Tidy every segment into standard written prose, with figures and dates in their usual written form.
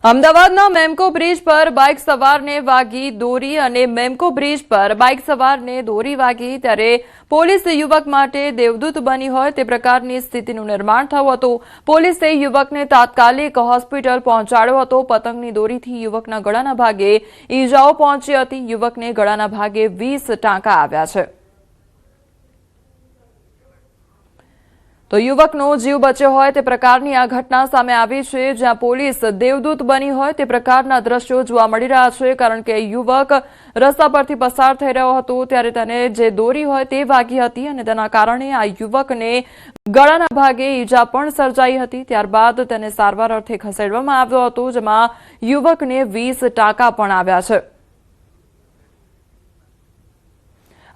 અમદાવાદના મેમકો બ્રિજ પર બાઇક સવારને વાગી દોરી અને મેમકો બ્રિજ પર બાઇક સવારને દોરી વાગી ત્યારે પોલીસ યુવક માટે દેવદૂત બની હોય તે પ્રકારની સ્થિતિનું નિર્માણ થયું હતું। પોલીસે યુવકને તાત્કાલિક હોસ્પિટલ પહોંચાડ્યો હતો। પતંગની દોરીથી યુવકના ગળાના ભાગે ઈજાઓ પહોંચી હતી। યુવકને ગળાના ભાગે 20 ટાંકા આવ્યા છે। તો યુવકનો જીવ બચ્યો હોય તે પ્રકારની આ ઘટના સામે આવી છે, જ્યાં પોલીસ દેવદૂત બની હોય તે પ્રકારના દ્રશ્યો જોવા મળી રહ્યા છે। કારણ કે યુવક રસ્તા પરથી પસાર થઈ રહ્યો હતો ત્યારે તેને જે દોરી હોય તે વાગી હતી અને તેના કારણે આ યુવકને ગળાના ભાગે ઈજા પણ સર્જાઈ હતી। ત્યારબાદ તેને સારવાર અર્થે ખસેડવામાં આવ્યો હતો, જેમાં યુવકને 20 ટાંકા પણ આવ્યા છે।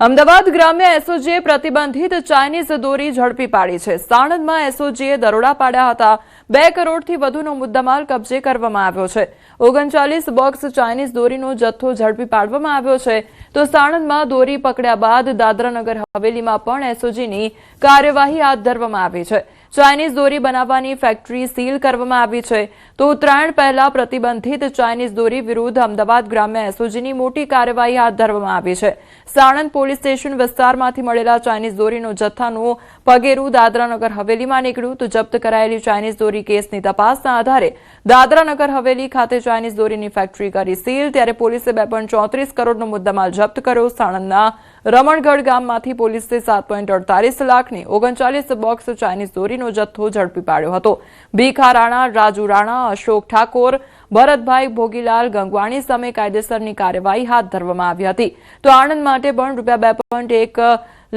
અમદાવાદ ગ્રામ્ય એસઓજીએ પ્રતિબંધિત ચાઇનીઝ દોરી ઝડપી પાડી છે। સાણંદમાં એસઓજીએ દરોડા પાડ્યા હતા। 2 કરોડથી વધુનો મુદ્દામાલ કબજે કરવામાં આવ્યો છે। 39 બોક્સ ચાઇનીઝ દોરીનો જથ્થો ઝડપી પાડવામાં આવ્યો છે। તો સાણંદમાં દોરી પકડ્યા બાદ દાદરાનગર હવેલીમાં પણ એસઓજીની કાર્યવાહી હાથ ધરવામાં આવી છે। ચાઇનીઝ દોરી બનાવવાની ફેક્ટરી સીલ કરવામાં આવી છે। તો ઉત્તરાયણ પહેલા પ્રતિબંધિત ચાઇનીઝ દોરી વિરુદ્ધ અમદાવાદ ગ્રામ્ય એસઓજીની મોટી કાર્યવાહી હાથ ધરવામાં આવી છે। સાણંદ પોલીસ સ્ટેશન વિસ્તારમાંથી મળેલા ચાઇનીઝ દોરીનો જથ્થાનું પગેરું દાદરાનગર હવેલીમાં નીકળ્યું। તો જપ્ત કરાયેલી ચાઇનીઝ દોરી કેસની તપાસના આધારે દાદરાનગર હવેલી ખાતે ચાઇનીઝ દોરીની ફેક્ટરી કરી સીલ। ત્યારે પોલીસે 2.34 કરોડનો મુદ્દામાલ જપ્ત કર્યો। સાણંદના રમણગઢ ગામમાંથી પોલીસે 7.48 લાખની 39 બોક્સ ચાઇનીઝ દોરીનો જથ્થો ઝડપી પાડ્યો હતો। ભીખા રાણા, રાજુ રાણા, અશોક ઠાકોર, ભરતભાઈ ભોગીલાલ ગંગવાણી સામે કાયદેસરની કાર્યવાહી હાથ ધરવામાં આવી હતી। તો આણંદ માટે પણ ₹2.1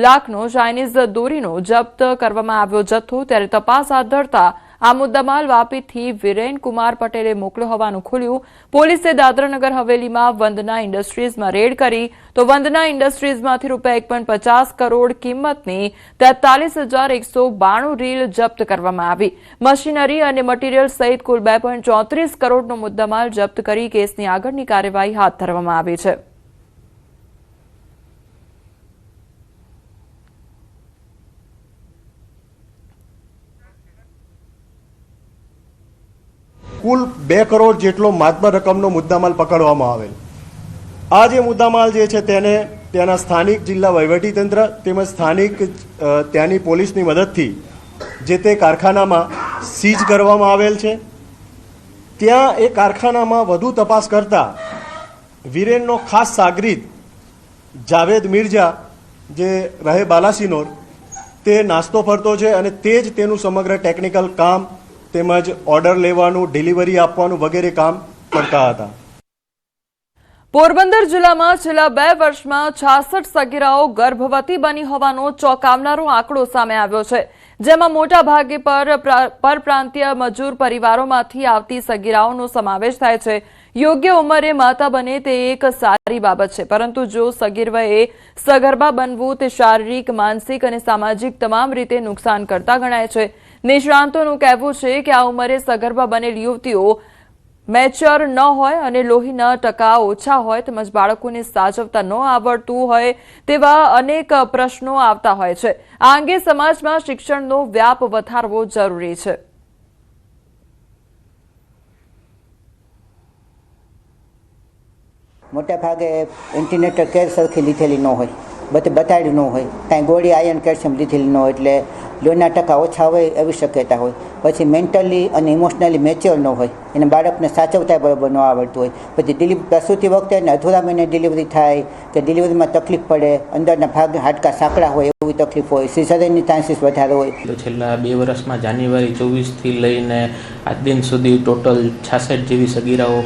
લાખનો ચાઇનીઝ દોરીનો જપ્ત કરવામાં આવ્યો જથ્થો। ત્યારે તપાસ હાથ ધરતા આ મુદ્દામાલ વાપીથી વિરેન કુમાર પટેલે મોકલ્યો હોવાનું ખુલ્યું। પોલીસે દાદરાનગર હવેલીમાં વંદના ઇન્ડસ્ટ્રીઝમાં રેડ કરી તો વંદના ઇન્ડસ્ટ્રીઝમાંથી ₹1.50 કરોડ કિંમતની 43,192 રીલ જપ્ત કરવામાં આવી। મશીનરી અને મટીરીયલ સહિત કુલ 2.34 કરોડનો મુદ્દામાલ જપ્ત કરી કેસની આગળની કાર્યવાહી હાથ ધરવામાં આવી છે। કુલ 2 કરોડ જેટલો માતબર રકમનો મુદ્દામાલ પકડવામાં આવેલ। આ જે મુદ્દામાલ જે છે તેને ત્યાંના સ્થાનિક જિલ્લા વહીવટીતંત્ર તેમજ સ્થાનિક ત્યાંની પોલીસની મદદથી જે તે કારખાનામાં સીઝ કરવામાં આવેલ છે। ત્યાં એ કારખાનામાં વધુ તપાસ કરતા વિરેનનો ખાસ સાગરીત જાવેદ મિર્ઝા જે રહે બાલાસિનોર તે નાસ્તો ફરતો છે અને તે જ તેનું સમગ્ર ટેકનિકલ કામ તેમજ ઓર્ડર લેવાનું, ડિલિવરી આપવાનું વગેરે કામ કરતા હતા। પોરબંદર જિલ્લામાં છેલ્લા 2 વર્ષમાં 66 સગીરાઓ ગર્ભવતી બની હોવાનો ચોંકાવનારો આંકડો સામે આવ્યો છે, જેમાં મોટા ભાગે પરપ્રાંતીય મજૂર પરિવારોમાંથી આવતી સગીરાઓનો સમાવેશ થાય છે। યોગ્ય ઉંમરે માતા બને તે એક સારી બાબત છે, પરંતુ જો સગીર વયે સગર્ભા બનવું તે શારીરિક, માનસિક અને સામાજિક તમામ રીતે નુકસાન કરતા ગણાય છે। નિષ્ણાંતોનું કહેવું છે કે આ ઉંમરે સગર્ભા બનેલી યુવતીઓ મેચ્યોર ન હોય અને લોહીના ટકા ઓછા હોય તેમજ બાળકોને સાચવતા ન આવડતું હોય તેવા અનેક પ્રશ્નો આવતા હોય છે। આ અંગે સમાજમાં શિક્ષણનો વ્યાપ વધારવો જરૂરી છે। મોટા ભાગે એન્ટીનેટર કેર સરખી લીધેલી ન હોય, બધે બતાડ્યું ન હોય, કાંઈ ગોળી આયર્ન કેલ્શિયમ લીધેલી ન હોય એટલે લોહીના ટકા ઓછા હોય એવી શક્યતા હોય। પછી મેન્ટલી અને ઇમોશનલી મેચ્યોર ન હોય, એને બાળકને સાચવતા બરાબર ન આવડતું હોય। પછી પ્રસૂતિ વખતે એને અધૂરા મહિને ડિલિવરી થાય કે ડિલિવરીમાં તકલીફ પડે, અંદરના ભાગ હાડકા સાંકડા હોય એવી તકલીફ હોય, સિઝેરિયનની ચાન્સીસ વધારે હોય। તો છેલ્લા 2 વર્ષમાં જાન્યુઆરી 24થી લઈને આજ દિન સુધી ટોટલ 66 જેવી સગીરાઓ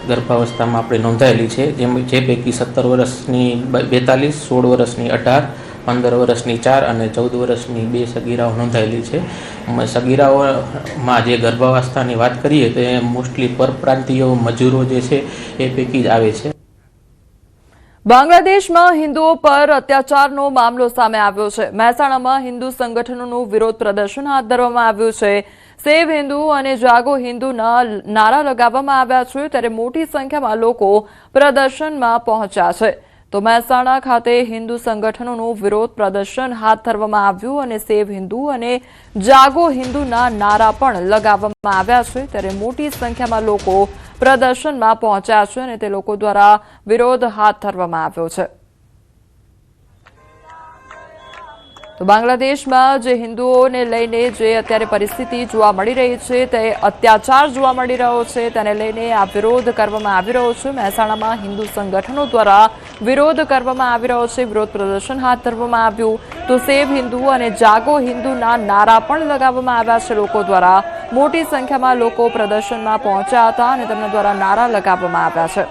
ગર્ભાવસ્થામાં આપણે નોંધાયેલી છે, જે પૈકી 17 વર્ષની 42, 16 વર્ષની 18, 15 વર્ષની 4 અને 14 વર્ષની 2 સગીરાઓ નોંધાયેલી છે। સગીરાઓમાં જે ગર્ભાવસ્થાની વાત કરીએ તો એ મોસ્ટલી પરપ્રાંતીય મજૂરો જે છે એ પૈકી જ આવે છે। બાંગ્લાદેશમાં હિન્દુઓ પર અત્યાચારનો મામલો સામે આવ્યો છે। મહેસાણામાં હિન્દુ સંગઠનોનું વિરોધ પ્રદર્શન હાથ ધરવામાં આવ્યું છે। સેવ હિન્દુ અને જાગો હિન્દુના નારા લગાવવામાં આવ્યા છે, ત્યારે મોટી સંખ્યામાં લોકો પ્રદર્શનમાં પહોંચ્યા છે। તો મહેસાણા ખાતે હિન્દુ સંગઠનોનું વિરોધ પ્રદર્શન હાથ ધરવામાં આવ્યું અને સેવ હિન્દુ અને જાગો હિન્દુના નારા પણ લગાવવામાં આવ્યા છે, ત્યારે મોટી સંખ્યામાં લોકો પ્રદર્શનમાં પહોંચ્યા છે અને તે લોકો દ્વારા વિરોધ હાથ ધરવામાં આવ્યો છે. તો બાંગ્લાદેશમાં જે હિન્દુઓને લઈને જે અત્યારે પરિસ્થિતિ જોવા મળી રહી છે, તે અત્યાચાર જોવા મળી રહ્યો છે, તેને લઈને આ વિરોધ કરવામાં આવી રહ્યો છે. મહેસાણામાં હિન્દુ સંગઠનો દ્વારા વિરોધ કરવામાં આવી રહ્યો છે. વિરોધ પ્રદર્શન હાથ ધરવામાં આવ્યું. તો સેવ હિન્દુ અને જાગો હિન્દુના નારા પણ લગાવવામાં આવ્યા છે. લોકો દ્વારા મોટી સંખ્યામાં લોકો પ્રદર્શનમાં પહોંચ્યા હતા અને તેમના દ્વારા નારા લગાવવામાં આવ્યા છે.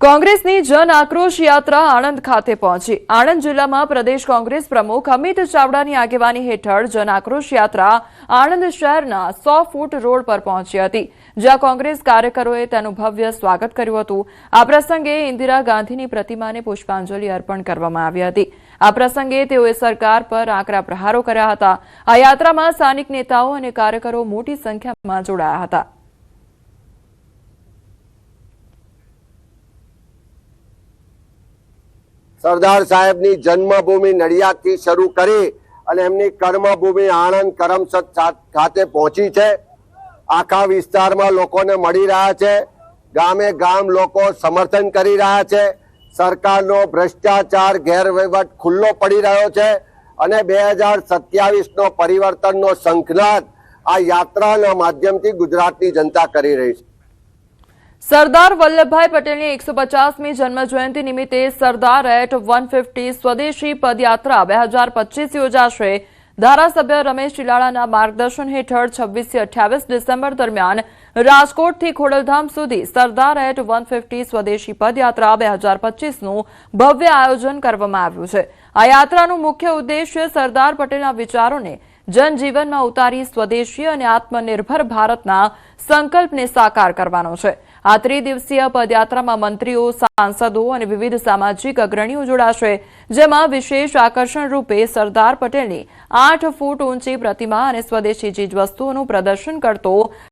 કોંગ્રેસની જન આક્રોશ યાત્રા આણંદ ખાતે પહોંચી. આણંદ જિલ્લામાં પ્રદેશ કોંગ્રેસ પ્રમુખ અમિત ચાવડાની આગેવાની હેઠળ જન આક્રોશ યાત્રા આણંદ શહેરના 100 ફૂટ રોડ પર પહોંચી હતી, જ્યાં કોંગ્રેસ કાર્યકરોએ તેનું ભવ્ય સ્વાગત કર્યું હતું. આ પ્રસંગે ઇન્દિરા ગાંધીની પ્રતિમાને પુષ્પાંજલિ અર્પણ કરવામાં આવી હતી. આ પ્રસંગે તેઓએ સરકાર પર આકરા પ્રહારો કર્યા હતા. આ યાત્રામાં સ્થાનિક નેતાઓ અને કાર્યકરો મોટી સંખ્યામાં જોડાયા હતા. સરદાર સાહેબની જન્મભૂમિ નડિયાદથી શરૂ કરી અને એમની કર્મભૂમિ આણંદ કરમસદ ખાતે પહોંચી છે. આખા વિસ્તારમાં લોકોને મળી રહ્યા છે. ગામે ગામ લોકો સમર્થન કરી રહ્યા છે. સરકારનો ભ્રષ્ટાચાર ગેરવહીવટ ખુલ્લો પડી રહ્યો છે અને 2027નો પરિવર્તનનો શંખનાદ આ યાત્રાના માધ્યમથી ગુજરાતની જનતા કરી રહી છે. સરદાર વલ્લભભાઈ પટેલની 150મી જન્મજયંતિ નિમિત્તે સરદાર એટ 150 સ્વદેશી પદયાત્રા 2025 યોજાશે. ધારાસભ્ય રમેશ ચિલાડાના માર્ગદર્શન હેઠળ 26 થી 28 ડિસેમ્બર દરમિયાન રાજકોટથી ખોડલધામ સુધી સરદાર એટ 150 સ્વદેશી પદયાત્રા 2025નું ભવ્ય આયોજન કરવામાં આવ્યું છે. આ યાત્રાનું મુખ્ય ઉદ્દેશ્ય સરદાર પટેલના વિચારોને જનજીવનમાં ઉતારી સ્વદેશી અને આત્મનિર્ભર ભારતના સંકલ્પને સાકાર કરવાનો છે. આ ત્રિદિવસીય પદયાત્રામાં મંત્રીઓ, સાંસદો અને વિવિધ સામાજિક અગ્રણીઓ જોડાશે, જેમાં વિશેષ આકર્ષણ રૂપે સરદાર પટેલની 8 ફૂટ ઊંચી પ્રતિમા અને સ્વદેશી ચીજવસ્તુઓનું પ્રદર્શન કરતો